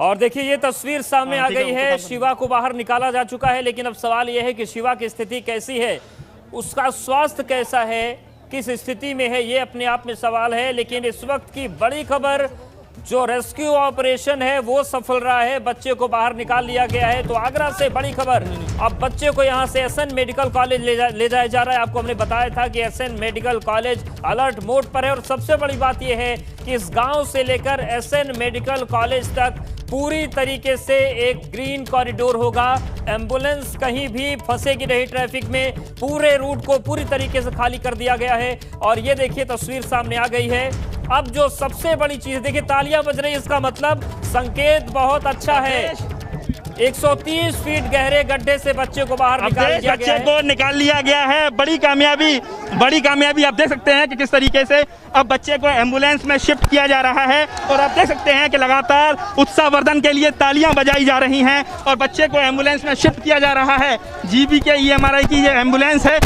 और देखिए ये तस्वीर सामने आ गई है। शिवा को बाहर निकाला जा चुका है, लेकिन अब सवाल यह है कि शिवा की स्थिति कैसी है, उसका स्वास्थ्य कैसा है, किस स्थिति में है, ये अपने आप में सवाल है। लेकिन इस वक्त की बड़ी खबर, जो रेस्क्यू ऑपरेशन है वो सफल रहा है, बच्चे को बाहर निकाल लिया गया है। तो आगरा से बड़ी खबर, अब बच्चे को यहां से एसएन मेडिकल कॉलेज ले जाया जा रहा है। आपको हमने बताया था कि SN medical college alert mode पर है, और सबसे बड़ी बात यह है कि इस गांव से लेकर एसएन मेडिकल कॉलेज तक पूरी तरीके से एक ग्रीन कॉरिडोर होगा। एम्बुलेंस कहीं भी फंसेगी नहीं ट्रैफिक में, पूरे रूट को पूरी तरीके से खाली कर दिया गया है। और ये देखिए तस्वीर सामने आ गई है। अब जो सबसे बड़ी चीज देखिए, तालियां बज रही है, इसका मतलब संकेत बहुत अच्छा है। 130 फीट गहरे गड्ढे से बच्चे को बाहर निकाल लिया गया है। बड़ी कामयाबी आप देख सकते हैं कि किस तरीके से अब बच्चे को एम्बुलेंस में शिफ्ट किया जा रहा है। और आप देख सकते हैं कि लगातार उत्साहवर्धन के लिए तालियां बजाई जा रही हैं और बच्चे को एम्बुलेंस में शिफ्ट किया जा रहा है। जीबी के EMRI की ये एम्बुलेंस है।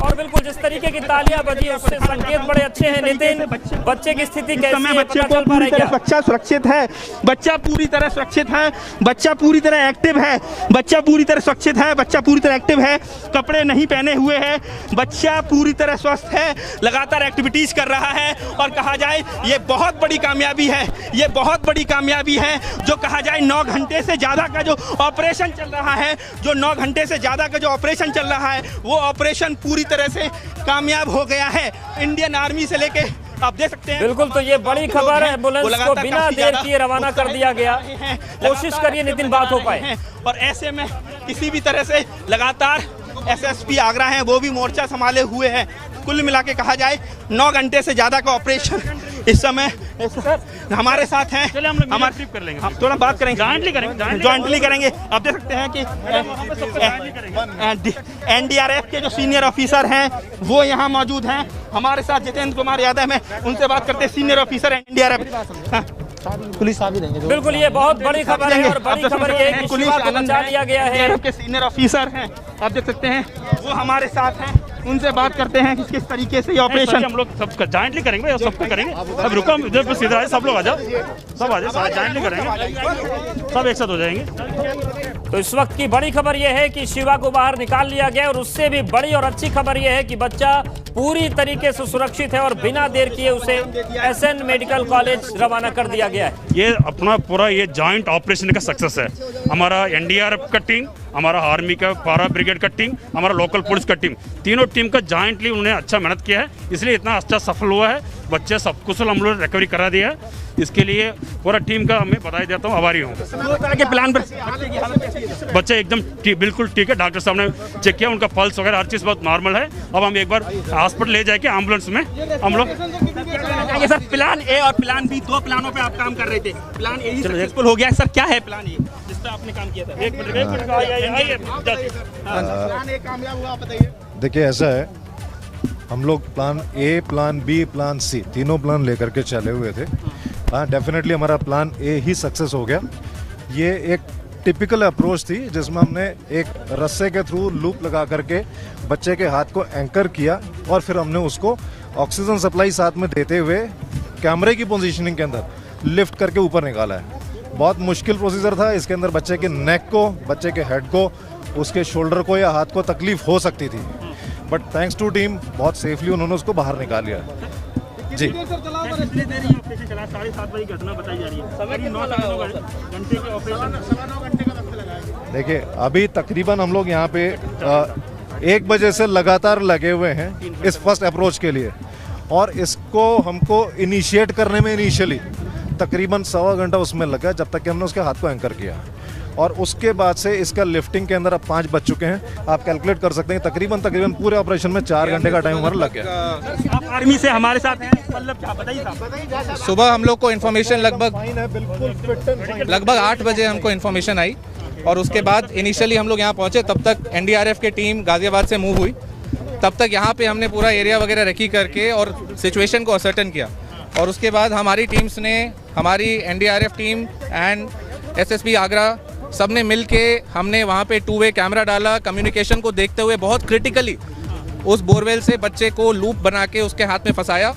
और बिल्कुल जिस तरीके की तालियां बजी, उससे संकेत बड़े अच्छे हैं। नितिन, बच्चे की स्थिति कैसी है? बच्चे को पूरी तरह बच्चा सुरक्षित है, बच्चा पूरी तरह सुरक्षित है, बच्चा पूरी तरह एक्टिव है, बच्चा पूरी तरह सुरक्षित है, बच्चा पूरी तरह एक्टिव है, कपड़े नहीं पहने हुए हैं, बच्चा पूरी तरह स्वस्थ है, लगातार एक्टिविटीज कर रहा है। और कहा जाए ये बहुत बड़ी कामयाबी है, ये बहुत बड़ी कामयाबी है। जो कहा जाए 9 घंटे से ज्यादा का जो ऑपरेशन चल रहा है, जो 9 घंटे से ज्यादा का जो ऑपरेशन चल रहा है, वो ऑपरेशन पूरी तरह से कामयाब हो गया है। इंडियन आर्मी से लेके आप देख सकते हैं। बिल्कुल, तो ये बड़ी खबर है। एम्बुलेंस को बिना देर किए रवाना कर दिया गया। कोशिश करिए नितिन बात हो पाए। और ऐसे में किसी भी तरह से लगातार SSP आगरा हैं, वो भी मोर्चा संभाले हुए हैं। कुल मिला के कहा जाए 9 घंटे से ज्यादा का ऑपरेशन इस समय हमारे साथ हैं। हमारे ट्रिप कर लेंगे, हम थोड़ा बात करेंगे, जॉइंटली करेंगे। आप देख सकते हैं कि NDRF के जो सीनियर ऑफिसर हैं वो यहाँ मौजूद हैं हमारे साथ। जितेंद्र कुमार यादव हैं, उनसे बात करते हैं, सीनियर ऑफिसर है NDRF। पुलिस साहब ही देंगे। बिल्कुल, ये बहुत बड़ी खबर है। और बड़ी खबर ये है कि शिवा को बचा लिया गया है। के सीनियर ऑफिसर हैं, आप देख सकते हैं, वो हमारे साथ हैं। उनसे बात करते हैं कि किस तरीके से ये ऑपरेशन हम लोग सब जॉइंटली करेंगे, सबको करेंगे। अब रुको, जब सीधा आए सब लोग आ जाओ, सब आ जाओ, जॉइंटली करेंगे, सब एक साथ हो जाएंगे। तो इस वक्त की बड़ी खबर यह है कि शिवा को बाहर निकाल लिया गया, और उससे भी बड़ी और अच्छी खबर यह है कि बच्चा पूरी तरीके से सुरक्षित है और बिना देर किए उसे एसएन मेडिकल कॉलेज रवाना कर दिया गया है। ये अपना पूरा ये जॉइंट ऑपरेशन का सक्सेस है। हमारा NDRF का टीम, हमारा आर्मी का पारा ब्रिगेड का टीम, हमारा लोकल पुलिस का टीम, तीनों टीम का जॉइंटली उन्होंने अच्छा मेहनत किया है, इसलिए इतना अच्छा सफल हुआ है। बच्चे सब कुशल हम लोग रिकवरी करा दिया है। इसके लिए पूरा टीम का मैं बधाई देता हूँ, आभारी हूँ। के प्लान पर बच्चे एकदम बिल्कुल ठीक है, डॉक्टर साहब ने चेक किया, उनका पल्स वगैरह हर चीज़ बहुत नॉर्मल है। अब हम एक बार हॉस्पिटल ले जाके एम्बुलेंस में हम लोग सर, प्लान ए और प्लान बी, 2 प्लानों पे आप काम कर रहे थे। प्लान ए ही सक्सेसफुल हो गया है। सर क्या है प्लान ए जिस पे आपने काम किया था? एक मिनट प्लान ए कामयाब हुआ, बताइए। देखिए ऐसा है, हम लोग plan A, plan B, plan C, तीनों प्लान लेकर के चले हुए थे। हाँ, डेफिनेटली हमारा प्लान ए ही सक्सेस हो गया। ये एक टिपिकल अप्रोच थी जिसमें हमने एक रस्से के थ्रू लूप लगा करके बच्चे के हाथ को एंकर किया, और फिर हमने उसको ऑक्सीजन सप्लाई साथ में देते हुए कैमरे की पोजीशनिंग के अंदर लिफ्ट करके ऊपर निकाला है। बहुत मुश्किल प्रोसीजर था। इसके अंदर बच्चे के नेक को, बच्चे के हेड को, उसके शोल्डर को या हाथ को तकलीफ हो सकती थी, बट थैंक्स टू टीम बहुत सेफली उन्होंने उसको बाहर निकाल लिया जी। देखिए अभी तकरीबन हम लोग यहाँ पे 1 बजे से लगातार लगे हुए हैं इस फर्स्ट अप्रोच के लिए, और इसको हमको इनिशिएट करने में इनिशियली तकरीबन 1.25 घंटा उसमें लगा, जब तक कि हमने उसके हाथ को एंकर किया। और उसके बाद से इसका लिफ्टिंग के अंदर अब 5 बज चुके हैं। आप कैलकुलेट कर सकते हैं, तकरीबन पूरे ऑपरेशन में 4 घंटे का टाइम हमारा लग गया। आप आर्मी से हमारे साथ हैं, मतलब क्या बताइए। सुबह हम लोग को इन्फॉर्मेशन लगभग 8 बजे हमको इन्फॉर्मेशन आई, और उसके बाद इनिशियली हम लोग यहाँ पहुँचे। तब तक NDRF की टीम गाजियाबाद से मूव हुई। तब तक यहाँ पे हमने पूरा एरिया वगैरह रेकी करके और सिचुएशन को असर्टन किया। और उसके बाद हमारी टीम्स ने, हमारी NDRF team and SSP Agra, सब ने मिल के हमने वहाँ पे 2 वे कैमरा डाला। कम्युनिकेशन को देखते हुए बहुत क्रिटिकली उस बोरवेल से बच्चे को लूप बना के उसके हाथ में फंसाया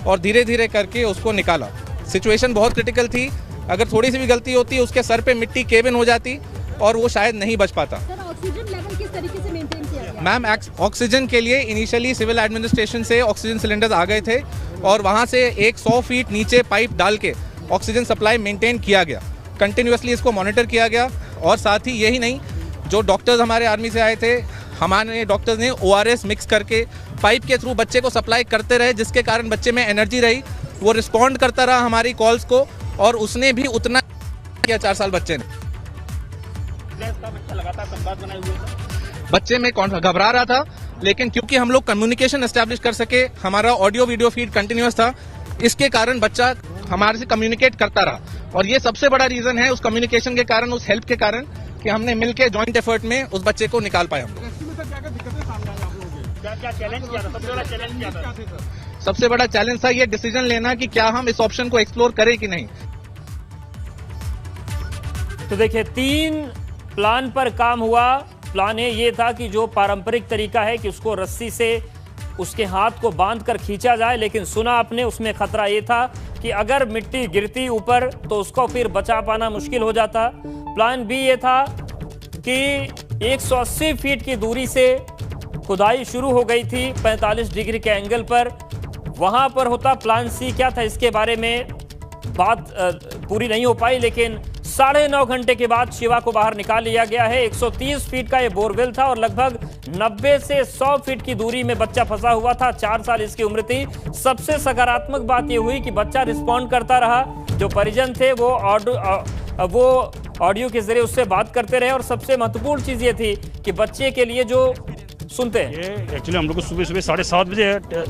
और धीरे धीरे करके उसको निकाला। सिचुएशन बहुत क्रिटिकल थी। अगर थोड़ी सी भी गलती होती उसके सर पे मिट्टी केबिन हो जाती और वो शायद नहीं बच पाता। ऑक्सीजन लेवल किस तरीके से मेंटेन किया गया? मैम ऑक्सीजन के लिए इनिशियली सिविल एडमिनिस्ट्रेशन से ऑक्सीजन सिलेंडर्स आ गए थे और वहाँ से 100 फीट नीचे पाइप डाल के ऑक्सीजन सप्लाई मेंटेन किया गया, कंटिन्यूसली इसको मॉनिटर किया गया। और साथ ही यही नहीं, जो डॉक्टर्स हमारे आर्मी से आए थे, हमारे डॉक्टर्स ने ORS मिक्स करके पाइप के थ्रू बच्चे को सप्लाई करते रहे, जिसके कारण बच्चे में एनर्जी रही, वो रिस्पॉन्ड करता रहा हमारी कॉल्स को और उसने भी उतना किया 4 साल बच्चे ने। बच्चे में कौन घबरा रहा था, लेकिन क्योंकि हम लोग कम्युनिकेशन एस्टैब्लिश कर सके, हमारा ऑडियो वीडियो फीड कंटिन्यूअस था, इसके कारण बच्चा हमारे से कम्युनिकेट करता रहा। और ये सबसे बड़ा रीजन है उस कम्युनिकेशन के कारण, उस हेल्प के कारण कि हमने मिलकर जॉइंट एफर्ट में उस बच्चे को निकाल पाए। हम सबसे बड़ा चैलेंज था ये डिसीजन लेना कि क्या हम इस ऑप्शन को एक्सप्लोर करें कि नहीं। तो देखिए 3 प्लान पर काम हुआ। प्लान ए ये था कि जो पारंपरिक तरीका है कि उसको रस्सी से उसके हाथ को बांध कर खींचा जाए, लेकिन सुना आपने उसमें खतरा ये था कि अगर मिट्टी गिरती ऊपर तो उसको फिर बचा पाना मुश्किल हो जाता। प्लान बी ये था कि 180 फीट की दूरी से खुदाई शुरू हो गई थी 45 डिग्री के एंगल पर, वहां पर होता। प्लान सी क्या था इसके बारे में बात पूरी नहीं हो पाई, लेकिन 9.5 घंटे के बाद शिवा को बाहर निकाल लिया गया है। 130 फीट का ये बोरवेल था और लगभग 90 से 100 फीट की दूरी में बच्चा फंसा हुआ था। 4 साल इसकी उम्र थी। सबसे सकारात्मक बात ये हुई कि बच्चा रिस्पॉन्ड करता रहा। जो परिजन थे वो ऑडियो के जरिए उससे बात करते रहे और सबसे महत्वपूर्ण चीज ये थी कि बच्चे के लिए जो सुनते हैं, ये एक्चुअली हम लोग को सुबह 7:30 बजे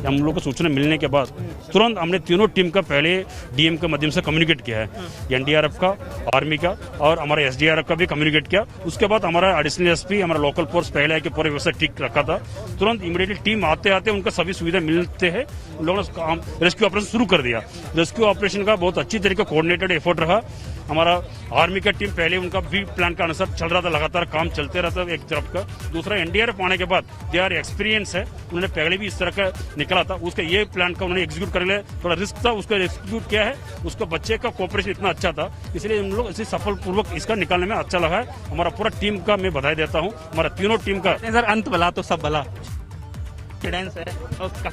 हम लोग को सूचना मिलने के बाद तुरंत हमने तीनों टीम का पहले डीएम के माध्यम से कम्युनिकेट किया है, एनडीआरएफ का, आर्मी का और हमारा एसडीआरएफ का भी कम्युनिकेट किया। उसके बाद हमारा एडिशनल एसपी, हमारा लोकल फोर्स पहले है कि पूरी व्यवस्था ठीक रखा था। तुरंत इमीडिएटली टीम आते आते उनका सभी सुविधा मिलते हैं, उन लोगों ने रेस्क्यू ऑपरेशन शुरू कर दिया। रेस्क्यू ऑपरेशन का बहुत अच्छी तरीके कोऑर्डिनेटेड एफर्ट रहा। हमारा आर्मी का टीम पहले उनका भी प्लान का अनुसार चल रहा था, लगातार काम चलते रहता एक तरफ का। दूसरा एनडीआरएफ आने के बाद दे आर एक्सपीरियंस है, उन्होंने पहले भी इस तरह का निकला था, उसका ये प्लान का उन्होंने एग्जीक्यूट कर लिया। थोड़ा रिस्क था, उसका एग्जीक्यूट किया है। उसका बच्चे का कोऑपरेशन इतना अच्छा था, इसलिए हम लोग इसे सफलपूर्वक इसका निकालने में अच्छा लगा है। हमारा पूरा टीम का मैं बधाई देता हूँ, हमारा तीनों टीम का। सर अंत भला तो सब भला कॉन्फिडेंस है और उसका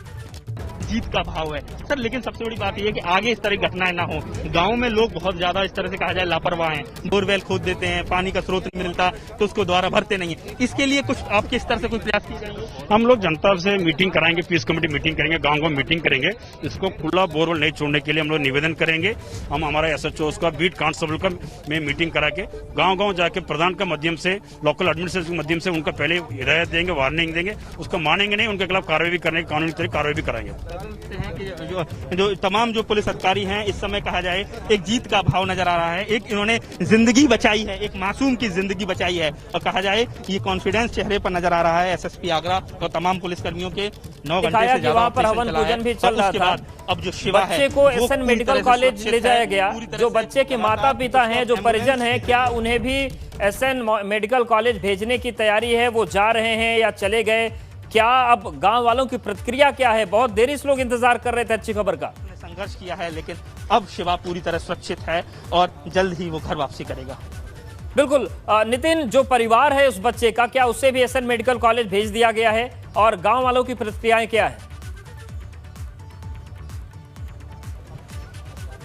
जीत का भाव है सर, लेकिन सबसे बड़ी बात यह है कि आगे इस तरह की घटनाएं ना हो। गांव में लोग बहुत ज्यादा इस तरह से कहा जाए लापरवाह हैं, बोरवेल खोद देते हैं, पानी का स्रोत नहीं मिलता तो उसको दोबारा भरते नहीं है। इसके लिए कुछ आपके इस तरह से कुछ प्रयास किए जाएंगे? हम लोग जनता से मीटिंग कराएंगे, पीस कमेटी मीटिंग करेंगे, गाँव मीटिंग करेंगे। इसको खुला बोरवेल नहीं छोड़ने के लिए हम लोग निवेदन करेंगे। हम हमारा SHO का बीट कांस्टेबल का में मीटिंग करा के गाँव जाके प्रधान के माध्यम से, लोकल एडमिनिस्ट्रेशन के माध्यम से उनका पहले हिदायत देंगे, वार्निंग देंगे। उसको मानेंगे नहीं, उनके खिलाफ कार्रवाई भी करने, कानूनी तरीके कार्रवाई भी कराएंगे। जो तमाम जो पुलिस अधिकारी हैं इस समय कहा जाए एक जीत का भाव नजर आ रहा है। एक इन्होंने जिंदगी बचाई है, एक मासूम की जिंदगी बचाई है और कहा जाए ये कॉन्फिडेंस चेहरे पर नजर आ रहा है SSP आगरा और तमाम पुलिसकर्मियों के 9 घंटे से ज्यादा वहाँ पर हवन पूजन भी चल रहा था। अब जो शिवा है बच्चे को SN मेडिकल कॉलेज ले जाया गया। जो बच्चे के माता पिता हैं, जो परिजन हैं, क्या उन्हें भी SN मेडिकल कॉलेज भेजने की तैयारी है? वो जा रहे हैं या चले गए? क्या अब गांव वालों की प्रतिक्रिया क्या है? बहुत देरी से लोग इंतजार कर रहे थे अच्छी खबर का। संघर्ष किया है लेकिन अब शिवा पूरी तरह सुरक्षित है और जल्द ही वो घर वापसी करेगा। बिल्कुल नितिन, जो परिवार है उस बच्चे का, क्या उससे भी SN मेडिकल कॉलेज भेज दिया गया है और गांव वालों की प्रतिक्रियाएं क्या है?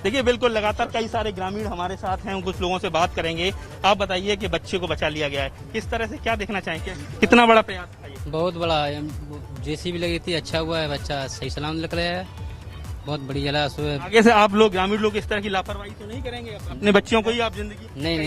देखिए बिल्कुल लगातार कई सारे ग्रामीण हमारे साथ हैं, कुछ लोगों से बात करेंगे। आप बताइए कि बच्चे को बचा लिया गया है, किस तरह से क्या देखना चाहेंगे? कितना बड़ा प्रयास था ये? बहुत बड़ा है, JCB लगी थी, अच्छा हुआ है, बच्चा सही सलामत निकला है, बहुत बढ़िया लगा। आगे से आप लोग ग्रामीण लोग इस तरह की लापरवाही तो नहीं करेंगे अपने बच्चों को ही? आप जिंदगी नहीं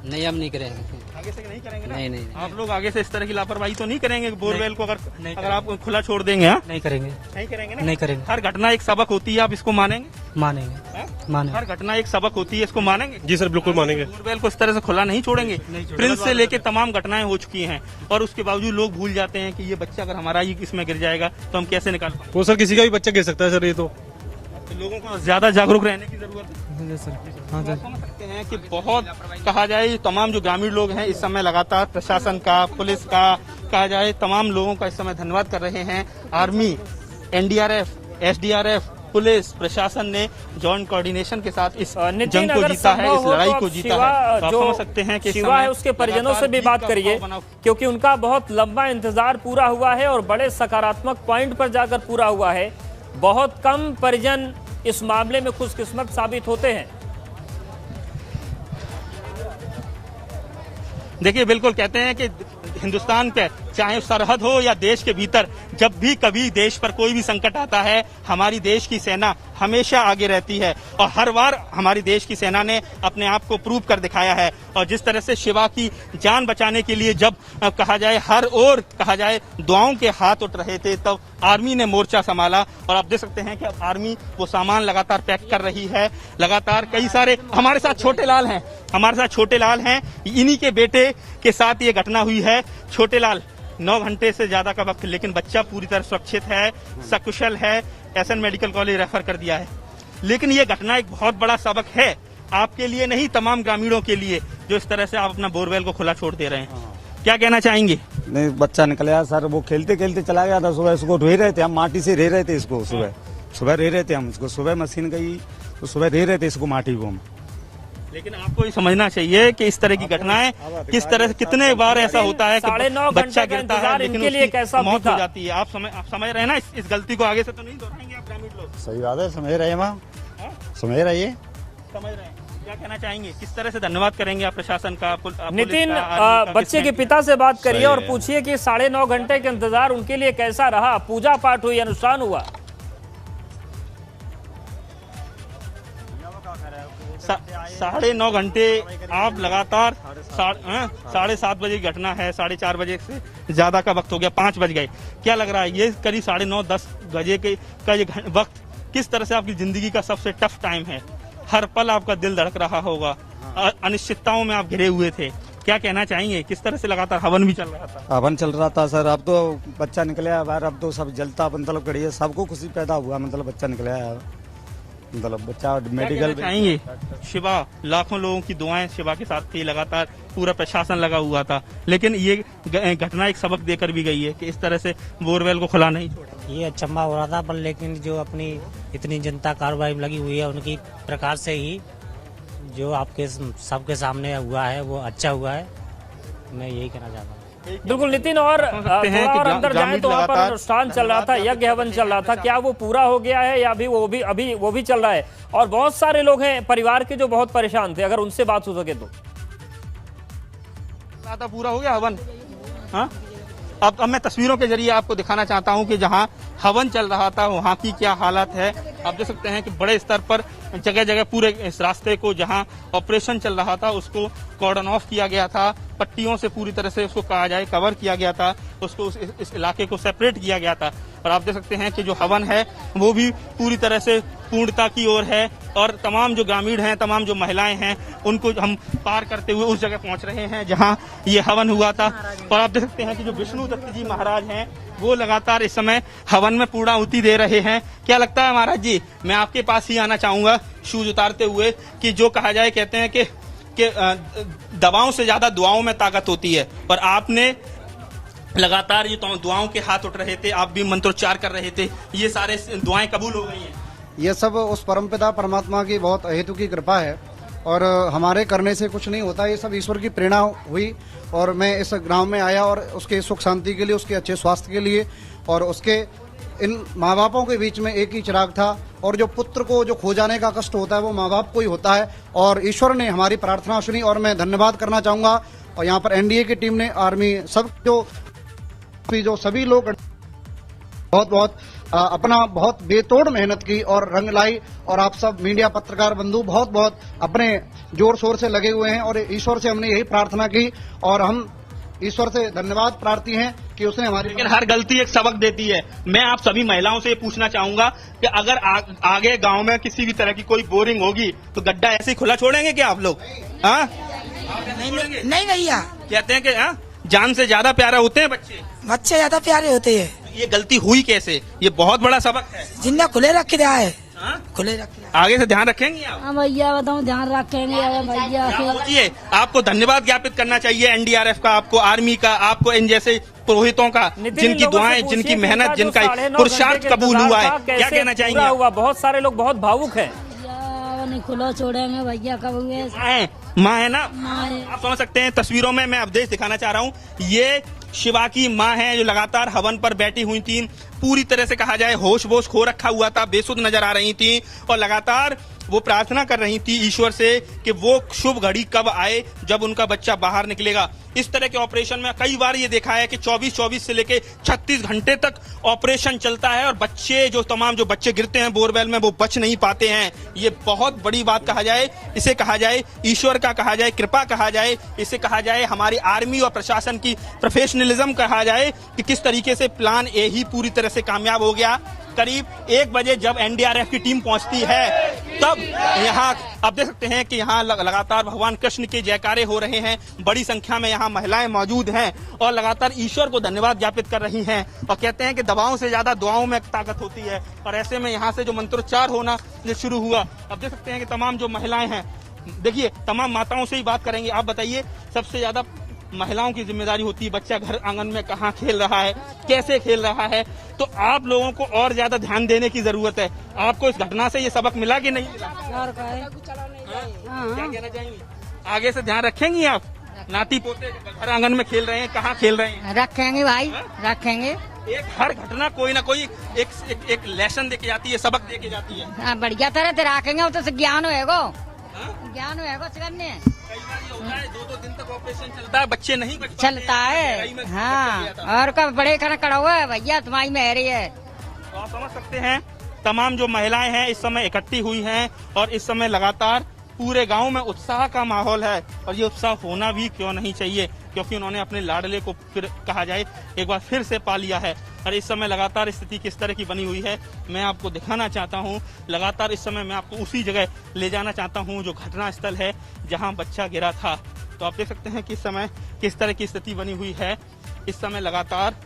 नहीं हम नहीं करेंगे, आगे से नहीं करेंगे ना? नहीं आप लोग आगे से इस तरह की लापरवाही तो नहीं करेंगे? बोरवेल को अगर आप खुला छोड़ देंगे? हाँ नहीं करेंगे ना? नहीं करेंगे। हर घटना एक सबक होती है, आप इसको मानेंगे? मानेंगे। हर घटना एक सबक होती है, इसको मानेंगे? जी सर, बिल्कुल मानेंगे। बोरवेल को इस तरह से खुला नहीं छोड़ेंगे। प्रिंस से लेके तमाम घटनाएं हो चुकी हैं और उसके बावजूद लोग भूल जाते हैं कि ये बच्चा अगर हमारा ही इसमें गिर जाएगा तो हम कैसे निकाल पाएंगे? वो सर किसी का भी बच्चा गिर सकता है सर, ये तो लोगों को ज्यादा जागरूक रहने की जरूरत है सर। हाँ सर, समझ सकते हैं कि बहुत कहा जाए तमाम जो ग्रामीण लोग हैं इस समय लगातार प्रशासन का, पुलिस का, कहा जाए तमाम लोगों का इस समय धन्यवाद कर रहे हैं। आर्मी, NDRF, SDRF पुलिस प्रशासन ने जॉइंट कोऑर्डिनेशन के साथ इस नितिन, जंग को अगर जीता है, संभव इस हो लड़ाई तो को आप जीता है। तो आप समझ सकते हैं कि शिवा है उसके परिजनों से भी बात करिए, क्योंकि उनका बहुत लंबा इंतजार पूरा हुआ है और बड़े सकारात्मक पॉइंट पर जाकर पूरा हुआ है। बहुत कम परिजन इस मामले में खुशकिस्मत साबित होते हैं। देखिए, बिल्कुल कहते हैं कि हिंदुस्तान पे चाहे सरहद हो या देश के भीतर, जब भी कभी देश पर कोई भी संकट आता है, हमारी देश की सेना हमेशा आगे रहती है और हर बार हमारी देश की सेना ने अपने आप को प्रूव कर दिखाया है। और जिस तरह से शिवा की जान बचाने के लिए जब कहा जाए हर ओर कहा जाए दुआओं के हाथ उठ रहे थे, तब आर्मी ने मोर्चा संभाला। और आप देख सकते हैं कि अब आर्मी वो सामान लगातार पैक कर रही है। लगातार कई सारे हमारे साथ छोटे लाल हैं, इन्हीं के बेटे के साथ ये घटना हुई है। छोटे लाल 9 घंटे से ज्यादा का वक्त, लेकिन बच्चा पूरी तरह सुरक्षित है, सकुशल है, एसएन मेडिकल कॉलेज रेफर कर दिया है। लेकिन ये घटना एक बहुत बड़ा सबक है आपके लिए नहीं, तमाम ग्रामीणों के लिए, जो इस तरह से आप अपना बोरवेल को खुला छोड़ दे रहे हैं। क्या कहना चाहेंगे? नहीं, बच्चा निकला सर, वो खेलते खेलते चला गया था। सुबह इसको ढो रहे थे हम, माटी से रह रहे थे इसको। सुबह रह रहे थे हम इसको, सुबह मशीन गई तो सुबह रह रहे थे इसको माटी को हम। लेकिन आपको ये समझना चाहिए कि इस तरह की घटनाएं किस तरह से कितने बार ऐसा होता है कि बच्चा गिरता है लेकिन उसकी मौत हो जाती है। आप समझ रहे हैं ना, इस गलती को आगे से तो नहीं दोहराएंगे आप ग्रामीण लोग? सही बात है, समझ रहे हैं, समझ रहे हैं। क्या कहना चाहेंगे, किस तरह से धन्यवाद करेंगे आप प्रशासन का? नितिन, बच्चे के पिता से बात करिए और पूछिए कि 9.5 घंटे के इंतजार उनके लिए कैसा रहा? पूजा पाठ हुई, अनुष्ठान हुआ? 9.5 घंटे आप लगातार 7:30 बजे की घटना है, 4:30 बजे से ज्यादा का वक्त हो गया, 5 बज गए। क्या लग रहा है ये करीब 9:30-10 बजे का ये वक्त किस तरह से आपकी जिंदगी का सबसे टफ टाइम है? हर पल आपका दिल धड़क रहा होगा, अनिश्चितताओं में आप घिरे हुए थे। क्या कहना चाहेंगे, किस तरह से लगातार हवन भी चल रहा था? हवन चल रहा था सर, अब तो बच्चा निकला बाहर, अब तो सब जलता मतलब करिए, सबको खुशी पैदा हुआ, मतलब बच्चा निकला है, मतलब बच्चा मेडिकल चाहेंगे। शिवा, लाखों लोगों की दुआएं शिवा के साथ थी, लगातार पूरा प्रशासन लगा हुआ था, लेकिन ये घटना एक सबक देकर भी गई है कि इस तरह से बोरवेल को खुला नहीं छोड़ा। ये अचंभा हो रहा था, पर लेकिन जो अपनी इतनी जनता कार्रवाई लगी हुई है, उनकी प्रकार से ही जो आपके सबके सामने हुआ है वो अच्छा हुआ है, मैं यही कहना चाहता हूँ। बिल्कुल नितिन, और अंदर जाए तो वहाँ पर अनुष्ठान चल रहा था, यज्ञ हवन चल रहा था, क्या वो पूरा हो गया है या अभी वो भी चल रहा है? और बहुत सारे लोग हैं परिवार के जो बहुत परेशान थे, अगर उनसे बात हो सके तो। पूरा हो गया हवन? हाँ, अब मैं तस्वीरों के जरिए आपको दिखाना चाहता हूं कि जहां हवन चल रहा था वहां की क्या हालत है। आप देख सकते हैं कि बड़े स्तर पर जगह जगह पूरे इस रास्ते को जहां ऑपरेशन चल रहा था उसको कॉर्डन ऑफ किया गया था, पट्टियों से पूरी तरह से उसको कहा जाए कवर किया गया था, उसको इस इलाके को सेपरेट किया गया था। और आप देख सकते हैं कि जो हवन है वो भी पूरी तरह से पूर्णता की ओर है और तमाम जो ग्रामीण हैं, तमाम जो महिलाएं हैं, उनको हम पार करते हुए उस जगह पहुंच रहे हैं जहां ये हवन हुआ था। और आप देख सकते हैं कि जो विष्णु दत्त जी महाराज हैं वो लगातार इस समय हवन में पूर्णाहुति दे रहे हैं। क्या लगता है महाराज जी, मैं आपके पास ही आना चाहूंगा शूज उतारते हुए, कि जो कहा जाए कहते हैं कि दवाओं से ज्यादा दुआओं में ताकत होती है, और आपने लगातार ये दुआओं के हाथ उठ रहे थे, आप भी मंत्रोच्चार कर रहे थे, ये सारे दुआएं कबूल हो गई हैं। ये सब उस परमपिता परमात्मा की बहुत अहेतु की कृपा है और हमारे करने से कुछ नहीं होता, ये सब ईश्वर की प्रेरणा हुई। और मैं इस गांव में आया और उसके सुख शांति के लिए, उसके अच्छे स्वास्थ्य के लिए, और उसके इन माँ बापों के बीच में एक ही चिराग था। और जो पुत्र को जो खो जाने का कष्ट होता है वो माँ बाप को ही होता है, और ईश्वर ने हमारी प्रार्थना सुनी। और मैं धन्यवाद करना चाहूँगा, और यहाँ पर एनडीए की टीम ने, आर्मी, सब जो सभी लोग बहुत अपना बहुत बेतोड़ मेहनत की और रंग लाई। और आप सब मीडिया पत्रकार बंधु बहुत अपने जोर शोर से लगे हुए हैं, और ईश्वर से हमने यही प्रार्थना की और हम ईश्वर से धन्यवाद प्रार्थी हैं कि उसने हमारी। लेकिन हर गलती एक सबक देती है। मैं आप सभी महिलाओं से ये पूछना चाहूंगा कि अगर आगे गांव में किसी भी तरह की कोई बोरिंग होगी तो गड्ढा ऐसे ही खुला छोड़ेंगे क्या आप लोग? हाँ, नहीं भैया, कहते हैं कि जान से ज्यादा प्यारे होते हैं बच्चे ज्यादा प्यारे होते हैं। ये गलती हुई कैसे? ये बहुत बड़ा सबक है। जिन्ना खुले रख दिया है, खुले रख दिया। आगे से ध्यान रखेंगे आप? हाँ भैया, बताऊँ, ध्यान रखेंगे भैया। आपको धन्यवाद ज्ञापित करना चाहिए एनडीआरएफ का, आपको आर्मी का, आपको इन जैसे पुरोहितों का, नितिन, जिनकी लोगों से दुआएं, पूछिए जिनकी कि मेहनत, इनका जो जिनका 9:30 पुरुषार्थ घंटे के कबूल इंतजार हुआ है, था, क्या कैसे कहना चाहेंगे पूरा आप? हुआ? बहुत सारे लोग बहुत भावुक हैं। भैया नहीं खुला छोड़ेंगे भैया कब हुए माँ है ना, माँ है। आप समझ सकते हैं तस्वीरों में मैं अवदेश दिखाना चाह रहा हूँ। ये शिवा की माँ है जो लगातार हवन पर बैठी हुई थी, पूरी तरह से कहा जाए होश वोश खो रखा हुआ था, बेसुध नजर आ रही थी और लगातार वो प्रार्थना कर रही थी ईश्वर से कि वो शुभ घड़ी कब आए जब उनका बच्चा बाहर निकलेगा। इस तरह के ऑपरेशन में कई बार ये देखा है कि 24 से लेके 36 घंटे तक ऑपरेशन चलता है और बच्चे जो तमाम जो बच्चे गिरते हैं बोरवेल में वो बच नहीं पाते हैं। ये बहुत बड़ी बात कहा जाए, इसे कहा जाए ईश्वर का कहा जाए, कृपा कहा जाए, इसे कहा जाए हमारी आर्मी और प्रशासन की प्रोफेशनलिज्म कहा जाए कि किस तरीके से प्लान ए ही पूरी तरह से कामयाब हो गया। करीब 1 बजे जब एनडीआरएफ की टीम पहुंचती है तब यहाँ आप देख सकते हैं कि यहाँ लगातार भगवान कृष्ण के जयकारे हो रहे हैं, बड़ी संख्या में यहाँ महिलाएं मौजूद हैं और लगातार ईश्वर को धन्यवाद ज्ञापित कर रही हैं और कहते हैं कि दवाओं से ज्यादा दुआओं में ताकत होती है। और ऐसे में यहाँ से जो मंत्रोच्चार होना जो शुरू हुआ, आप देख सकते हैं कि तमाम जो महिलाएं हैं, देखिए तमाम माताओं से ही बात करेंगे। आप बताइए, सबसे ज्यादा महिलाओं की जिम्मेदारी होती है, बच्चा घर आंगन में कहाँ खेल रहा है, कैसे खेल रहा है, तो आप लोगों को और ज्यादा ध्यान देने की जरूरत है। आपको इस घटना से ये सबक मिला कि नहीं मिला? क्या कहना चाहेंगे? आगे से ध्यान रखेंगी आप? नाती पोते घर आंगन में खेल रहे हैं, कहाँ खेल रहे हैं? रखेंगे भाई, रखेंगे। एक हर घटना कोई ना कोई एक लेसन दे के जाती है, सबक दे के जाती है। बढ़िया तरह से रखेंगे, वो तो ज्ञान होएगा, ज्ञान होएगा करने। कई बार ये होता है 2-2 दिन तक ऑपरेशन चलता है, बच्चे नहीं बच पाते चलता है। हाँ, और कब बड़े खाना खड़ा हुआ है भैया, तुम्हारी मेहरी है। तो आप समझ सकते हैं तमाम जो महिलाएं हैं इस समय इकट्ठी हुई हैं और इस समय लगातार पूरे गांव में उत्साह का माहौल है और ये उत्साह होना भी क्यों नहीं चाहिए, क्योंकि उन्होंने अपने लाडले को फिर कहा जाए एक बार फिर से पा लिया है। और इस समय लगातार स्थिति किस तरह की बनी हुई है मैं आपको दिखाना चाहता हूं। लगातार इस समय मैं आपको उसी जगह ले जाना चाहता हूं जो घटना स्थल है जहां बच्चा गिरा था। तो आप देख सकते हैं कि इस समय किस तरह की स्थिति बनी हुई है। इस समय लगातार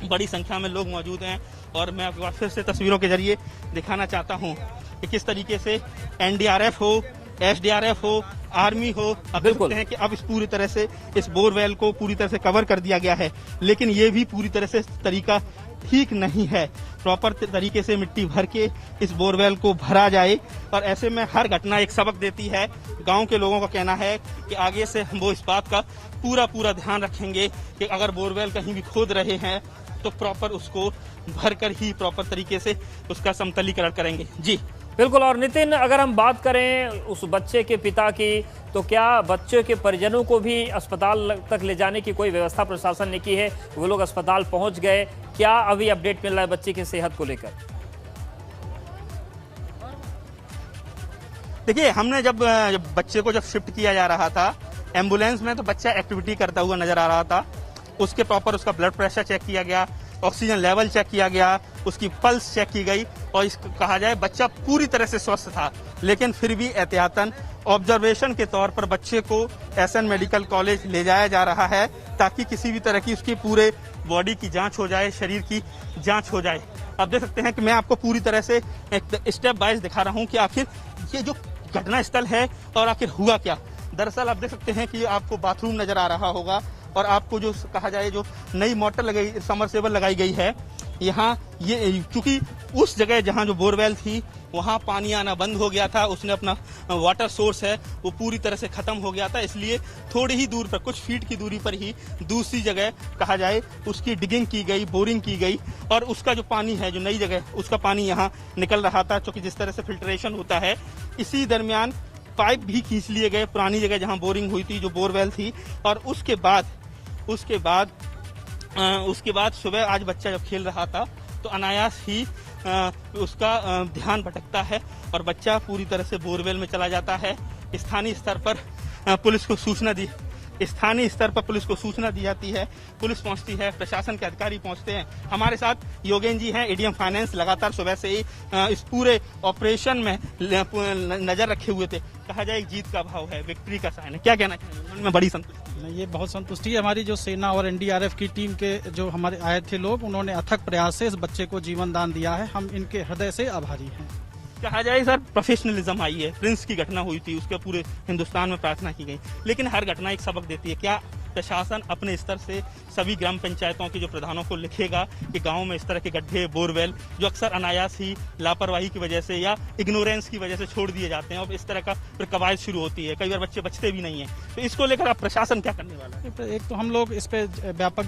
बड़ी संख्या में लोग मौजूद हैं और मैं आपको फिर से तस्वीरों के जरिए दिखाना चाहता हूं कि किस तरीके से एनडीआरएफ हो, एसडीआरएफ हो, आर्मी हो, अब देख सकते हैं कि अब इस पूरी तरह से इस बोरवेल को पूरी तरह से कवर कर दिया गया है, लेकिन ये भी पूरी तरह से तरीका ठीक नहीं है। प्रॉपर तरीके से मिट्टी भर के इस बोरवेल को भरा जाए और ऐसे में हर घटना एक सबक देती है। गांव के लोगों का कहना है कि आगे से हम वो इस बात का पूरा ध्यान रखेंगे कि अगर बोरवेल कहीं भी खोद रहे हैं तो प्रॉपर उसको भरकर ही प्रॉपर तरीके से उसका समतलीकरण करेंगे। जी बिल्कुल। और नितिन, अगर हम बात करें उस बच्चे के पिता की, तो क्या बच्चे के परिजनों को भी अस्पताल तक ले जाने की कोई व्यवस्था प्रशासन ने की है? वो लोग अस्पताल पहुंच गए, क्या अभी अपडेट मिल रहा है बच्चे की सेहत को लेकर? देखिए, हमने जब बच्चे को शिफ्ट किया जा रहा था एम्बुलेंस में, तो बच्चा एक्टिविटी करता हुआ नजर आ रहा था। उसके प्रॉपर उसका ब्लड प्रेशर चेक किया गया, ऑक्सीजन लेवल चेक किया गया, उसकी पल्स चेक की गई और कहा जाए बच्चा पूरी तरह से स्वस्थ था। लेकिन फिर भी एहतियातन ऑब्जर्वेशन के तौर पर बच्चे को एसएन मेडिकल कॉलेज ले जाया जा रहा है ताकि किसी भी तरह की उसकी पूरे बॉडी की जांच हो जाए, शरीर की जांच हो जाए। अब देख सकते हैं कि मैं आपको पूरी तरह से एक स्टेप वाइज दिखा रहा हूं कि आखिर ये जो घटना स्थल है और आखिर हुआ क्या। दरअसल आप देख सकते हैं कि आपको बाथरूम नजर आ रहा होगा और आपको जो कहा जाए जो नई मोटर लगाई, समरसेबल लगाई गई है यहाँ, ये चूंकि उस जगह जहाँ जो बोरवेल थी वहाँ पानी आना बंद हो गया था, उसने अपना वाटर सोर्स है वो पूरी तरह से खत्म हो गया था, इसलिए थोड़ी ही दूर पर, कुछ फीट की दूरी पर ही दूसरी जगह कहा जाए उसकी डिगिंग की गई, बोरिंग की गई और उसका जो पानी है जो नई जगह उसका पानी यहाँ निकल रहा था। चूंकि जिस तरह से फिल्ट्रेशन होता है, इसी दरमियान पाइप भी खींच लिए गए पुरानी जगह जहाँ बोरिंग हुई थी, जो बोरवेल थी। और उसके बाद सुबह आज बच्चा जब खेल रहा था तो अनायास ही उसका ध्यान भटकता है और बच्चा पूरी तरह से बोरवेल में चला जाता है। स्थानीय स्तर पर पुलिस को सूचना दी जाती है, पुलिस पहुंचती है, प्रशासन के अधिकारी पहुंचते हैं। हमारे साथ योगेन जी हैं, एडीएम फाइनेंस, लगातार सुबह से ही इस पूरे ऑपरेशन में नजर रखे हुए थे। कहा जाए जीत का भाव है, विक्ट्री का साइन है, क्या कहना चाहिए? मन में बड़ी संतुष्टि। ये बहुत संतुष्टि है हमारी जो सेना और एनडीआरएफ की टीम के जो हमारे आए थे लोग, उन्होंने अथक प्रयास से इस बच्चे को जीवन दान दिया है। हम इनके हृदय से आभारी हैं। कहा जाए सर, प्रोफेशनलिज्म आई है। प्रिंस की घटना हुई थी, उसके पूरे हिंदुस्तान में प्रार्थना की गई, लेकिन हर घटना एक सबक देती है। क्या प्रशासन अपने स्तर से सभी ग्राम पंचायतों के जो प्रधानों को लिखेगा कि गांव में इस तरह के गड्ढे, बोरवेल जो अक्सर अनायास ही लापरवाही की वजह से या इग्नोरेंस की वजह से छोड़ दिए जाते हैं और इस तरह का फिर कवायद शुरू होती है, कई बार बच्चे बचते भी नहीं है। तो इसको लेकर आप प्रशासन क्या करने वाला है? एक तो हम लोग इस पे व्यापक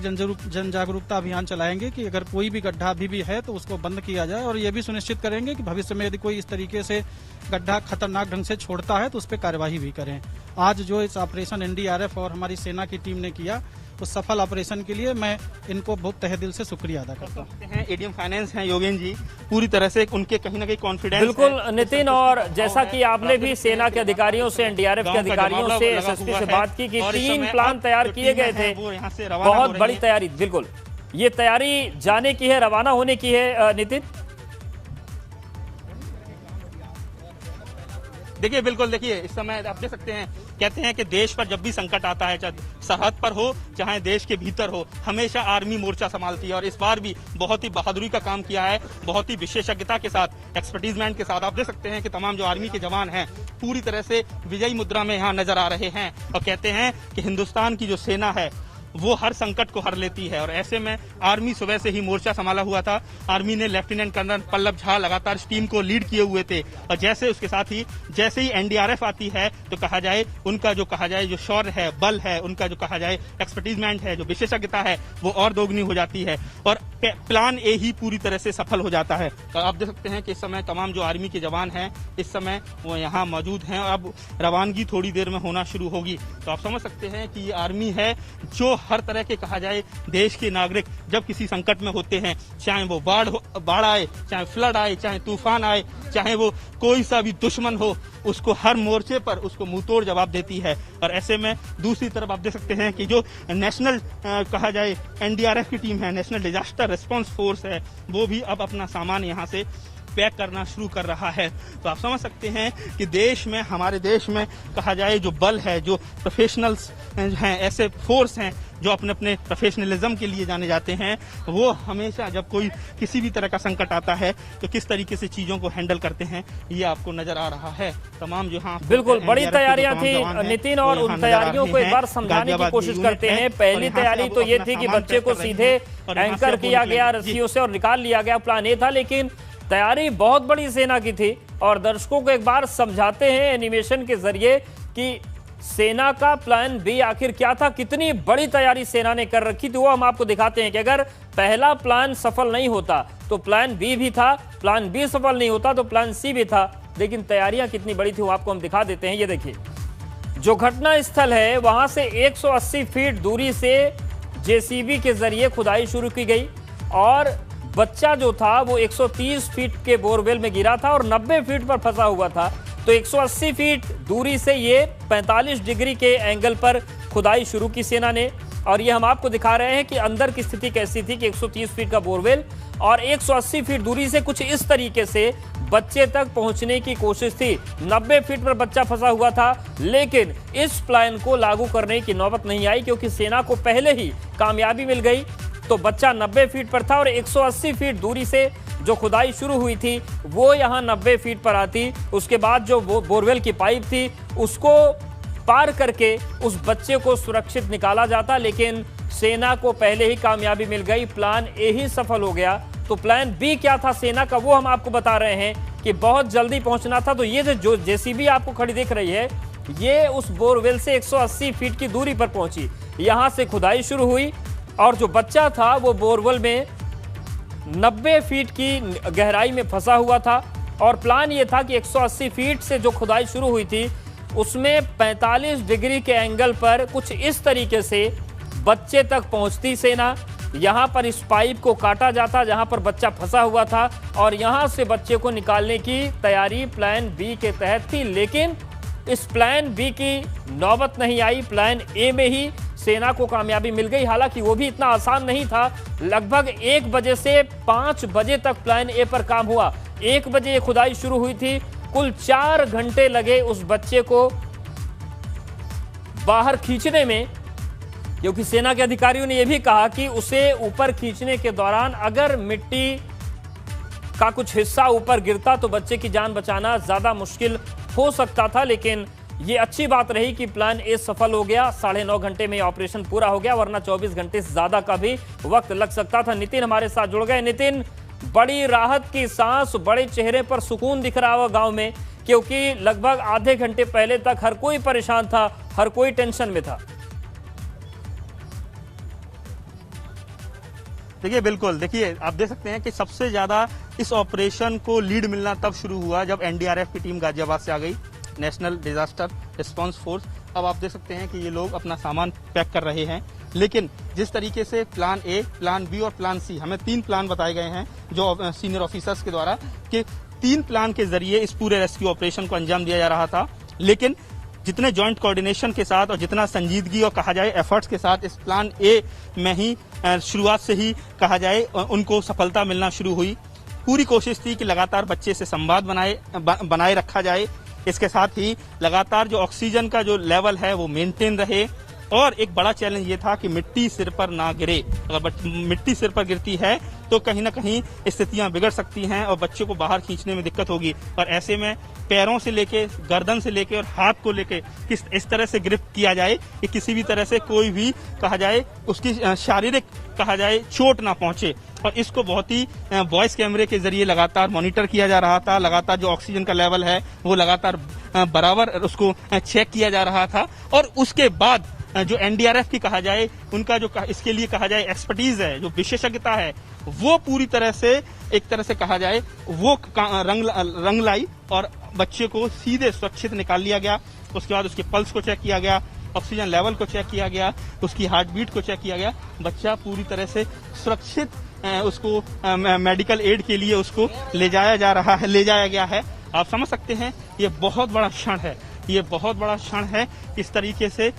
जन जागरूकता अभियान चलाएंगे कि अगर कोई भी गड्ढा अभी भी है तो उसको बंद किया जाए, और ये भी सुनिश्चित करेंगे कि भविष्य में यदि कोई इस तरीके से गड्ढा खतरनाक ढंग से छोड़ता है तो उस पर कार्यवाही भी करें। आज जो इस ऑपरेशन एनडीआरएफ और हमारी सेना की टीम ने किया उस सफल ऑपरेशन के लिए मैं इनको बहुत तहे दिल से शुक्रिया अदा करता हूँ। एडीएम फाइनेंस हैं योगेन जी, पूरी तरह से उनके कहीं ना कहीं कॉन्फिडेंस बिल्कुल नितिन, और जैसा कि आपने भी सेना के अधिकारियों से, एनडीआरएफ के अधिकारियों से, एसएसपी से बात की कि 3 प्लान तैयार किए गए थे, बहुत बड़ी तैयारी। बिल्कुल ये तैयारी जाने की है, रवाना होने की है नितिन। देखिए बिल्कुल, देखिए इस समय आप देख सकते हैं, कहते हैं कि देश पर जब भी संकट आता है, चाहे सरहद पर हो चाहे देश के भीतर हो, हमेशा आर्मी मोर्चा संभालती है और इस बार भी बहुत ही बहादुरी का काम किया है, बहुत ही विशेषज्ञता के साथ, एक्सपर्टीजमेंट के साथ। आप देख सकते हैं कि तमाम जो आर्मी के जवान हैं पूरी तरह से विजयी मुद्रा में यहाँ नजर आ रहे हैं और कहते हैं कि हिंदुस्तान की जो सेना है वो हर संकट को हर लेती है। और ऐसे में आर्मी सुबह से ही मोर्चा संभाला हुआ था। आर्मी ने लेफ्टिनेंट कर्नल पल्लव झा लगातार इस टीम को लीड किए हुए थे और जैसे उसके साथ ही जैसे ही एनडीआरएफ आती है तो कहा जाए उनका जो जो शौर्य है, बल है, उनका जो कहा जाए एक्सपर्टीजमेंट है, जो विशेषज्ञता है वो और दोगुनी हो जाती है और प्लान ए ही पूरी तरह से सफल हो जाता है। तो आप देख सकते हैं कि इस समय तमाम जो आर्मी के जवान हैं इस समय वो यहाँ मौजूद हैं और अब रवानगी थोड़ी देर में होना शुरू होगी। तो आप समझ सकते हैं कि ये आर्मी है जो हर तरह के कहा जाए देश के नागरिक जब किसी संकट में होते हैं, चाहे वो बाढ़ आए, चाहे फ्लड आए, चाहे तूफान आए, चाहे वो कोई सा भी दुश्मन हो, उसको हर मोर्चे पर उसको मुंहतोड़ जवाब देती है। और ऐसे में दूसरी तरफ आप देख सकते हैं कि जो नेशनल कहा जाए एनडीआरएफ की टीम है, नेशनल डिजास्टर रिस्पांस फोर्स है, वो भी अब अपना सामान यहाँ से पैक करना शुरू कर रहा है। तो आप समझ सकते हैं कि देश में, हमारे देश में कहा जाए जो बल है, जो प्रोफेशनल्स हैं, ऐसे फोर्स हैं जो अपने अपने प्रोफेशनलिज्म के लिए जाने जाते हैं, वो हमेशा जब कोई किसी भी तरह का संकट आता है तो किस तरीके से चीजों को हैंडल करते हैं ये आपको नजर आ रहा है। तमाम जो हाँ बिल्कुल बड़ी तैयारियां थी नितिन, और उन तैयारियों को एक बार समझाने की कोशिश करते हैं। पहली तैयारी तो ये थी कि बच्चे को सीधे एंकर किया गया रस्सियों से और निकाल लिया गया, प्लान ए था, लेकिन तैयारी बहुत बड़ी सेना की थी। और दर्शकों को एक बार समझाते हैं एनिमेशन के जरिए कि सेना का प्लान बी आखिर क्या था, कितनी बड़ी तैयारी सेना ने कर रखी थी, वो हम आपको दिखाते हैं कि अगर पहला प्लान सफल नहीं होता तो प्लान बी भी था, प्लान बी सफल नहीं होता तो प्लान सी भी था, लेकिन तैयारियां कितनी बड़ी थी वो आपको हम दिखा देते हैं। ये देखिए, जो घटना स्थल है वहां से 180 फीट दूरी से जेसीबी के जरिए खुदाई शुरू की गई और बच्चा जो था वो 130 फीट के बोरवेल में गिरा था और 90 फीट पर फंसा हुआ था। तो 180 फीट दूरी से ये 45 डिग्री के एंगल पर खुदाई शुरू की सेना ने, और ये हम आपको दिखा रहे हैं कि अंदर की स्थिति कैसी थी कि 130 फीट का बोरवेल और 180 फीट दूरी से कुछ इस तरीके से बच्चे तक पहुंचने की कोशिश थी। 90 फीट पर बच्चा फंसा हुआ था, लेकिन इस प्लान को लागू करने की नौबत नहीं आई क्योंकि सेना को पहले ही कामयाबी मिल गई। तो बच्चा 90 फीट पर था और 180 फीट दूरी से जो खुदाई शुरू हुई थी वो यहाँ 90 फीट पर आती। उसके बाद जो बोरवेल की पाइप थी उसको पार करके उस बच्चे को सुरक्षित निकाला जाता, लेकिन सेना को पहले ही कामयाबी मिल गई, प्लान ए ही सफल हो गया। तो प्लान बी क्या था सेना का वो हम आपको बता रहे हैं कि बहुत जल्दी पहुंचना था। तो ये जो जेसीबी आपको खड़ी दिख रही है ये उस बोरवेल से 180 फीट की दूरी पर पहुंची, यहां से खुदाई शुरू हुई और जो बच्चा था वो बोरवेल में 90 फीट की गहराई में फंसा हुआ था। और प्लान ये था कि 180 फीट से जो खुदाई शुरू हुई थी उसमें 45 डिग्री के एंगल पर कुछ इस तरीके से बच्चे तक पहुंचती सेना। यहां पर इस पाइप को काटा जाता जहां पर बच्चा फंसा हुआ था और यहां से बच्चे को निकालने की तैयारी प्लान बी के तहत थी, लेकिन इस प्लान बी की नौबत नहीं आई। प्लान ए में ही सेना को कामयाबी मिल गई, हालांकि वो भी इतना आसान नहीं था। लगभग 1 बजे से 5 बजे तक प्लान ए पर काम हुआ। 1 बजे ये खुदाई शुरू हुई थी, कुल 4 घंटे लगे उस बच्चे को बाहर खींचने में, क्योंकि सेना के अधिकारियों ने यह भी कहा कि उसे ऊपर खींचने के दौरान अगर मिट्टी का कुछ हिस्सा ऊपर गिरता तो बच्चे की जान बचाना ज्यादा मुश्किल हो सकता था। लेकिन ये अच्छी बात रही कि प्लान ए सफल हो गया, 9.5 घंटे में ऑपरेशन पूरा हो गया, वरना 24 घंटे से ज्यादा का भी वक्त लग सकता था। नितिन हमारे साथ जुड़ गए। नितिन, बड़ी राहत की सांस, बड़े चेहरे पर सुकून दिख रहा होगा गांव में, क्योंकि लगभग आधे घंटे पहले तक हर कोई परेशान था, हर कोई टेंशन में था। देखिए बिल्कुल, देखिए आप देख सकते हैं कि सबसे ज्यादा इस ऑपरेशन को लीड मिलना तब शुरू हुआ जब एनडीआरएफ की टीम गाजियाबाद से आ गई, नेशनल डिजास्टर रिस्पांस फोर्स। अब आप देख सकते हैं कि ये लोग अपना सामान पैक कर रहे हैं, लेकिन जिस तरीके से प्लान ए, प्लान बी और प्लान सी, हमें 3 प्लान बताए गए हैं जो सीनियर ऑफिसर्स के द्वारा, कि 3 प्लान के जरिए इस पूरे रेस्क्यू ऑपरेशन को अंजाम दिया जा रहा था। लेकिन जितने जॉइंट कोऑर्डिनेशन के साथ और जितना संजीदगी और कहा जाए एफर्ट्स के साथ इस प्लान ए में ही शुरुआत से ही कहा जाए उनको सफलता मिलना शुरू हुई। पूरी कोशिश थी कि लगातार बच्चे से संवाद बनाए रखा जाए, इसके साथ ही लगातार जो ऑक्सीजन का जो लेवल है वो मेंटेन रहे, और एक बड़ा चैलेंज ये था कि मिट्टी सिर पर ना गिरे। अगर मिट्टी सिर पर गिरती है तो कहीं ना कहीं स्थितियां बिगड़ सकती हैं और बच्चे को बाहर खींचने में दिक्कत होगी। और ऐसे में पैरों से लेके, गर्दन से लेके और हाथ को लेके इस तरह से ग्रिप किया जाए कि किसी भी तरह से कोई भी कहा जाए उसकी शारीरिक कहा जाए चोट ना पहुंचे। और इसको बहुत ही वॉइस कैमरे के जरिए लगातार मॉनिटर किया जा रहा था। लगातार जो ऑक्सीजन का लेवल है वो लगातार बराबर उसको चेक किया जा रहा था। और उसके बाद जो एनडीआरएफ की कहा जाए उनका जो इसके लिए कहा जाए एक्सपर्टीज है, जो विशेषज्ञता है, वो पूरी तरह से एक तरह से कहा जाए वो रंग लाई और बच्चे को सीधे सुरक्षित निकाल लिया गया। उसके बाद उसके पल्स को चेक किया गया, ऑक्सीजन लेवल को चेक किया गया, उसकी हार्ट बीट को चेक किया गया। बच्चा पूरी तरह से सुरक्षित उसको मेडिकल एड के लिए उसको ले जाया गया है। आप समझ सकते हैं ये बहुत बड़ा क्षण है, ये बहुत बड़ा क्षण है। इस तरीके से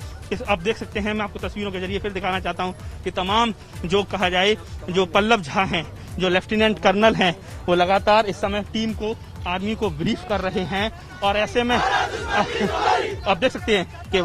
आप देख सकते हैं, मैं आपको तस्वीरों के जरिए फिर दिखाना चाहता हूं कि तमाम जो कहा जाए जो पल्लव झा हैं, जो लेफ्टिनेंट कर्नल हैं, वो लगातार इस समय टीम को, आर्मी को ब्रीफ कर रहे हैं। और ऐसे में आप देख सकते हैं कि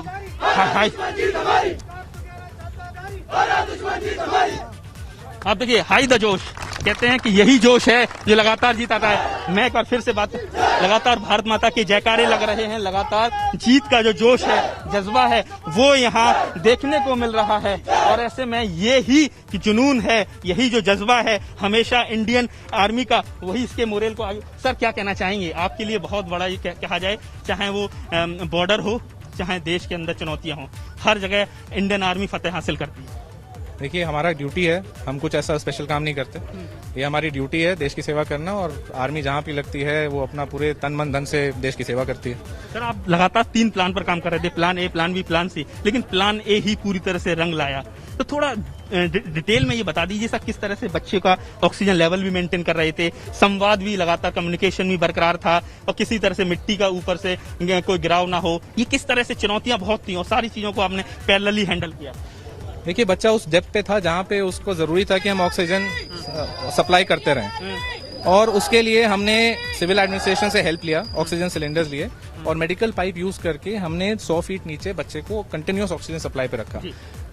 आप देखिए हाई द जोश, कहते हैं कि यही जोश है जो लगातार जीत आता है। मैं एक बार फिर से बात, लगातार भारत माता के जयकारे लग रहे हैं, लगातार जीत का जो जोश है, जज्बा है, वो यहाँ देखने को मिल रहा है। और ऐसे में ये ही जुनून है, यही जो जज्बा है हमेशा इंडियन आर्मी का, वही इसके मोरल को आगे। सर क्या कहना चाहेंगे? आपके लिए बहुत बड़ा ये कहा जाए, चाहे वो बॉर्डर हो, चाहे देश के अंदर चुनौतियां हो, हर जगह इंडियन आर्मी फतेह हासिल करती है। देखिए हमारा ड्यूटी है, हम कुछ ऐसा स्पेशल काम नहीं करते, ये हमारी ड्यूटी है देश की सेवा करना। और आर्मी जहाँ भी लगती है वो अपना पूरे तन मन धन से देश की सेवा करती है। सर आप लगातार 3 प्लान पर काम कर रहे थे, plan A, plan B, plan C, लेकिन प्लान ए ही पूरी तरह से रंग लाया। तो थोड़ा डिटेल में ये बता दीजिए सर, किस तरह से बच्चे का ऑक्सीजन लेवल भी मेंटेन कर रहे थे, संवाद भी लगातार, कम्युनिकेशन भी बरकरार था, और किसी तरह से मिट्टी का ऊपर से कोई गिराव ना हो। ये किस तरह से चुनौतियां बहुत थी और सारी चीजों को आपने पैरेलली हैंडल किया? देखिए बच्चा उस डेप्थ पे था जहाँ पे उसको जरूरी था कि हम ऑक्सीजन सप्लाई करते रहें, और उसके लिए हमने सिविल एडमिनिस्ट्रेशन से हेल्प लिया, ऑक्सीजन सिलेंडर्स लिए और मेडिकल पाइप यूज करके हमने 100 फीट नीचे बच्चे को कंटिन्यूअस ऑक्सीजन सप्लाई पे रखा।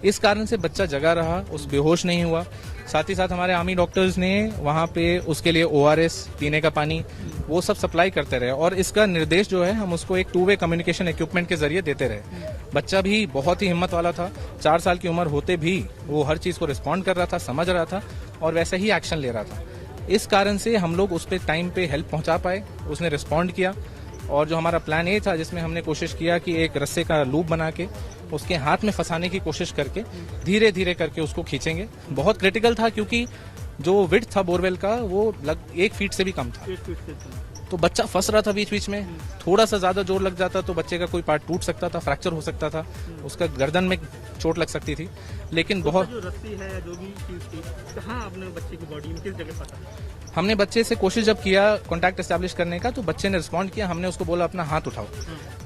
इस कारण से बच्चा जगा रहा, उस बेहोश नहीं हुआ। साथ ही साथ हमारे आर्मी डॉक्टर्स ने वहाँ पे उसके लिए ORS, पीने का पानी, वो सब सप्लाई करते रहे। और इसका निर्देश जो है हम उसको एक 2 वे कम्युनिकेशन इक्विपमेंट के जरिए देते रहे। बच्चा भी बहुत ही हिम्मत वाला था, 4 साल की उम्र होते भी वो हर चीज को रिस्पॉन्ड कर रहा था, समझ रहा था और वैसे ही एक्शन ले रहा था। इस कारण से हम लोग उस पर टाइम पे हेल्प पहुंचा पाए, उसने रिस्पॉन्ड किया। और जो हमारा प्लान ए था, जिसमें हमने कोशिश किया कि एक रस्से का लूप बना के उसके हाथ में फंसाने की कोशिश करके धीरे धीरे करके उसको खींचेंगे, बहुत क्रिटिकल था क्योंकि जो विड्थ था बोरवेल का वो 1 फीट से भी कम था। तो बच्चा फंस रहा था बीच बीच में, थोड़ा सा ज्यादा जोर लग जाता तो बच्चे का कोई पार्ट टूट सकता था, फ्रैक्चर हो सकता था, उसका गर्दन में चोट लग सकती थी। लेकिन तो बहुत जो रस्सी है, जो भी चीज थी, कहाँ आपने बच्चे की बॉडी में किस जगह फंसा? हमने बच्चे से कोशिश जब किया कांटेक्ट एस्टैब्लिश करने का, तो बच्चे ने रिस्पॉन्ड किया। हमने उसको बोला अपना हाथ उठाओ,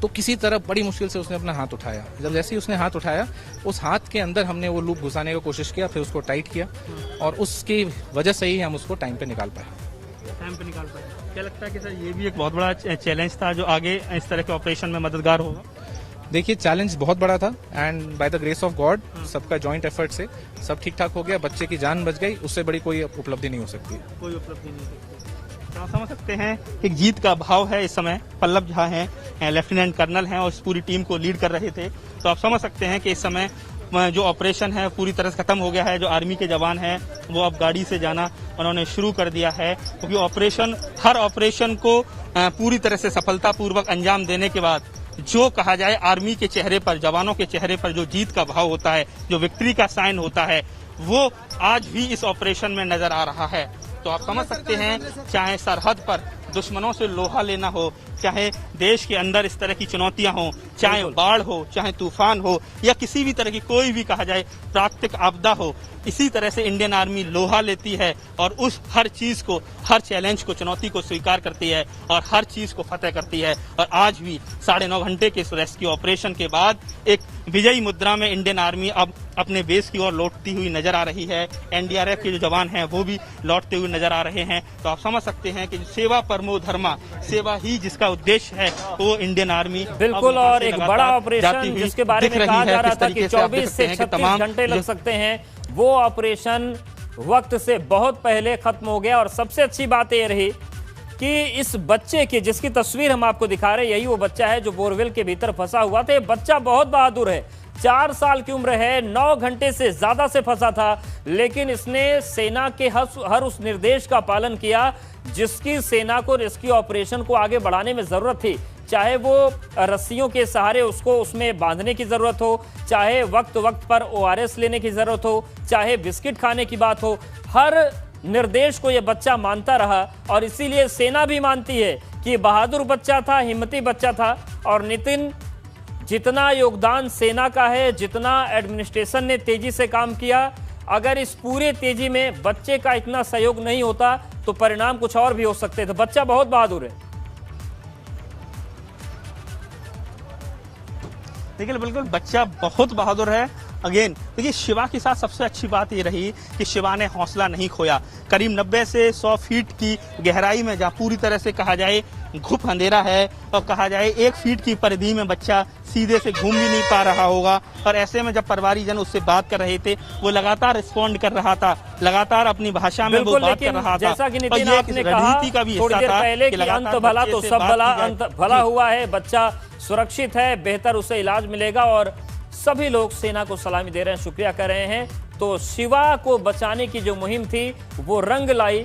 तो किसी तरह बड़ी मुश्किल से उसने अपना हाथ उठाया। जब जैसे ही उसने हाथ उठाया, उस हाथ के अंदर हमने वो लूप घुसाने की कोशिश किया, फिर उसको टाइट किया और उसकी वजह से ही हम उसको टाइम पे निकाल पाए। क्या लगता है कि सर ये भी एक बहुत बड़ा चैलेंज था जो आगे इस तरह के ऑपरेशन में मददगार होगा? देखिए चैलेंज बहुत बड़ा था and by the grace of God सबका जॉइंट एफर्ट से सब ठीक ठाक हो गया, बच्चे की जान बच गई, उससे बड़ी कोई उपलब्धि नहीं हो सकती। कोई उपलब्धि नहीं हो सकती। आप समझ सकते हैं एक जीत का भाव है इस समय। पल्लव झा हैं, लेफ्टिनेंट कर्नल हैं और इस पूरी टीम को लीड कर रहे थे। तो आप समझ सकते हैं कि इस समय जो ऑपरेशन है पूरी तरह से खत्म हो गया है। जो आर्मी के जवान हैं वो अब गाड़ी से जाना उन्होंने शुरू कर दिया है, क्योंकि हर ऑपरेशन को पूरी तरह से सफलतापूर्वक अंजाम देने के बाद जो कहा जाए आर्मी के चेहरे पर, जवानों के चेहरे पर जो जीत का भाव होता है, जो विक्ट्री का साइन होता है, वो आज भी इस ऑपरेशन में नजर आ रहा है। तो आप समझ सकते हैं, चाहे सरहद पर दुश्मनों से लोहा लेना हो, चाहे देश के अंदर इस तरह की चुनौतियां हो, चाहे बाढ़ हो, चाहे तूफान हो, या किसी भी तरह की कोई भी कहा जाए प्राकृतिक आपदा हो, इसी तरह से इंडियन आर्मी लोहा लेती है और उस हर चीज को, हर चैलेंज को, चुनौती को स्वीकार करती है और हर चीज को फतेह करती है। और आज भी 9.5 घंटे के इस रेस्क्यू ऑपरेशन के बाद एक विजयी मुद्रा में इंडियन आर्मी अब अपने बेस की ओर लौटती हुई नजर आ रही है। एनडीआरएफ के जो जवान हैं वो भी लौटते हुए नजर आ रहे हैं। तो आप समझ सकते हैं कि सेवा परमो धर्मा, सेवा ही जिसका उद्देश्य है वो इंडियन आर्मी बिल्कुल। और एक बड़ा ऑपरेशन जिसके बारे में कहा जा रहा था कि 24 से 36 घंटे लग सकते हैं, वो ऑपरेशन वक्त से बहुत पहले खत्म हो गया। और सबसे अच्छी बात यह रही कि इस बच्चे की, जिसकी तस्वीर हम आपको दिखा रहे हैं, यही वो बच्चा है जो बोरवेल के भीतर फंसा हुआ था। बच्चा बहुत बहादुर है, 4 साल की उम्र है, 9 घंटे से ज्यादा से फंसा था, लेकिन इसने सेना के हर उस निर्देश का पालन किया जिसकी सेना को रेस्क्यू ऑपरेशन को आगे बढ़ाने में जरूरत थी। चाहे वो रस्सियों के सहारे उसको उसमें बांधने की जरूरत हो, चाहे वक्त वक्त पर ORS लेने की जरूरत हो, चाहे बिस्किट खाने की बात हो, हर निर्देश को यह बच्चा मानता रहा। और इसीलिए सेना भी मानती है कि बहादुर बच्चा था, हिम्मती बच्चा था। और नितिन, जितना योगदान सेना का है, जितना एडमिनिस्ट्रेशन ने तेजी से काम किया, अगर इस पूरे तेजी में बच्चे का इतना सहयोग नहीं होता तो परिणाम कुछ और भी हो सकते थे। बच्चा बहुत बहादुर है। देखिए, बिल्कुल बच्चा बहुत बहादुर है। अगेन देखिए, शिवा के साथ सबसे अच्छी बात ये रही कि शिवा ने हौसला नहीं खोया। करीब 90 से 100 फीट की गहराई में, जहाँ पूरी तरह से कहा जाए घुप अंधेरा है और कहा जाए 1 फीट की परिधि में बच्चा सीधे से घूम भी नहीं पा रहा होगा, और ऐसे में जब परिवारीजन उससे बात कर रहे थे, वो लगातार रिस्पॉन्ड कर रहा था, लगातार अपनी भाषा में वो बात कर रहा था। जैसा कि नितिन आपने कहा थोड़ी देर पहले कि अंत भला तो सब भला, अंत भला हुआ है, बच्चा सुरक्षित है, बेहतर उसे इलाज मिलेगा। और सभी लोग सेना को सलामी दे रहे हैं, शुक्रिया कर रहे हैं। तो शिवा को बचाने की जो मुहिम थी वो रंग लाई,